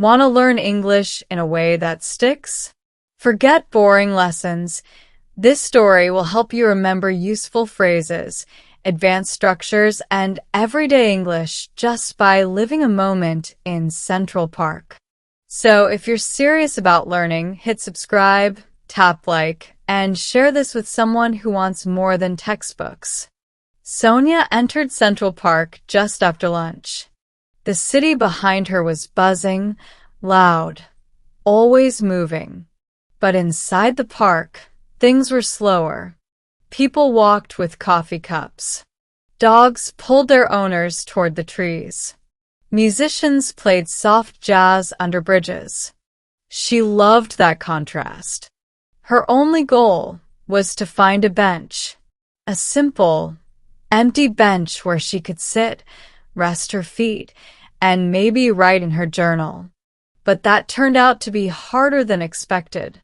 Want to learn English in a way that sticks? Forget boring lessons. This story will help you remember useful phrases, advanced structures, and everyday English just by living a moment in Central Park. So if you're serious about learning, hit subscribe, tap like, and share this with someone who wants more than textbooks. Sonia entered Central Park just after lunch. The city behind her was buzzing, loud, always moving. But inside the park, things were slower. People walked with coffee cups. Dogs pulled their owners toward the trees. Musicians played soft jazz under bridges. She loved that contrast. Her only goal was to find a bench, a simple, empty bench where she could sit, rest her feet, and maybe write in her journal. But that turned out to be harder than expected.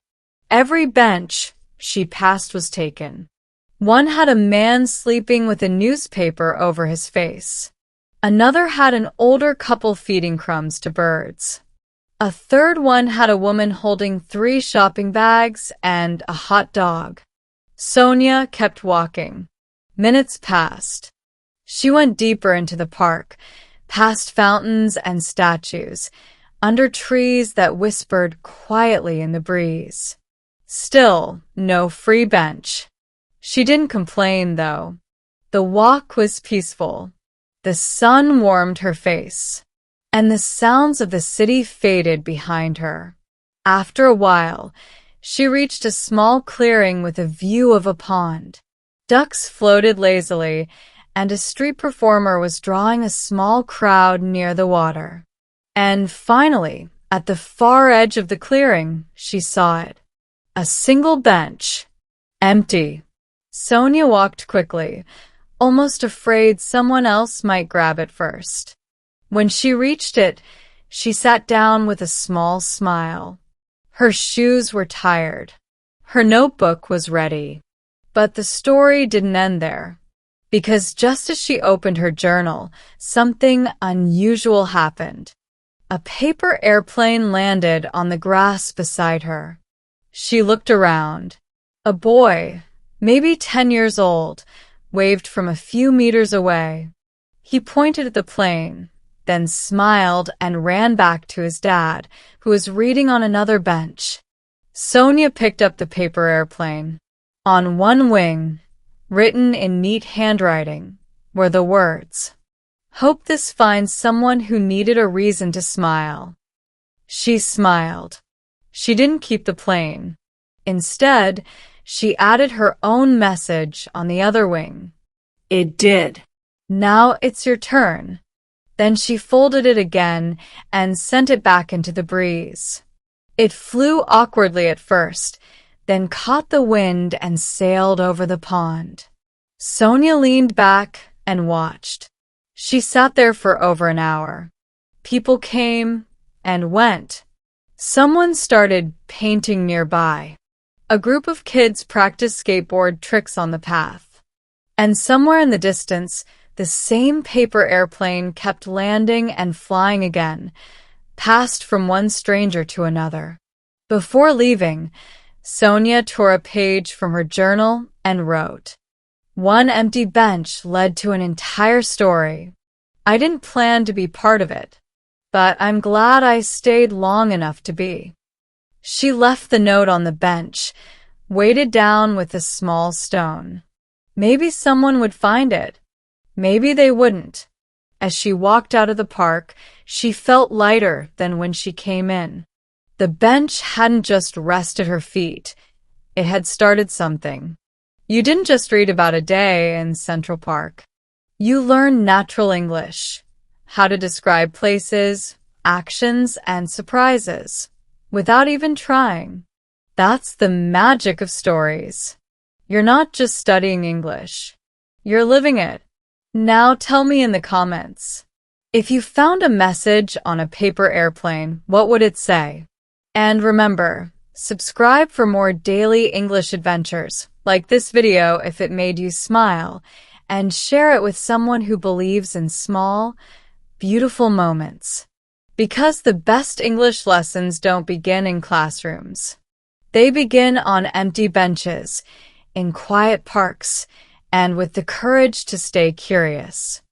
Every bench she passed was taken. One had a man sleeping with a newspaper over his face. Another had an older couple feeding crumbs to birds. A third one had a woman holding 3 shopping bags and a hot dog. Sonia kept walking. Minutes passed. She went deeper into the park, past fountains and statues, under trees that whispered quietly in the breeze. Still, no free bench. She didn't complain, though. The walk was peaceful. The sun warmed her face, and the sounds of the city faded behind her. After a while, she reached a small clearing with a view of a pond. Ducks floated lazily, and a street performer was drawing a small crowd near the water. And finally, at the far edge of the clearing, she saw it. A single bench. Empty. Sonia walked quickly, almost afraid someone else might grab it first. When she reached it, she sat down with a small smile. Her shoes were tired. Her notebook was ready. But the story didn't end there. Because just as she opened her journal, something unusual happened. A paper airplane landed on the grass beside her. She looked around. A boy, maybe 10 years old, waved from a few meters away. He pointed at the plane, then smiled and ran back to his dad, who was reading on another bench. Sonia picked up the paper airplane. On one wing, written in neat handwriting, were the words, "Hope this finds someone who needed a reason to smile." She smiled. She didn't keep the plane. Instead, she added her own message on the other wing. It did. Now it's your turn. Then she folded it again and sent it back into the breeze. It flew awkwardly at first, then caught the wind and sailed over the pond. Sonia leaned back and watched. She sat there for over an hour. People came and went. Someone started painting nearby. A group of kids practiced skateboard tricks on the path. And somewhere in the distance, the same paper airplane kept landing and flying again, passed from one stranger to another. Before leaving, Sonia tore a page from her journal and wrote, "One empty bench led to an entire story. I didn't plan to be part of it, but I'm glad I stayed long enough to be." She left the note on the bench, weighted down with a small stone. Maybe someone would find it. Maybe they wouldn't. As she walked out of the park, she felt lighter than when she came in. The bench hadn't just rested her feet. It had started something. You didn't just read about a day in Central Park. You learned natural English, how to describe places, actions, and surprises, without even trying. That's the magic of stories. You're not just studying English. You're living it. Now tell me in the comments. If you found a message on a paper airplane, what would it say? And remember, subscribe for more daily English adventures, like this video if it made you smile, and share it with someone who believes in small, beautiful moments. Because the best English lessons don't begin in classrooms. They begin on empty benches, in quiet parks, and with the courage to stay curious.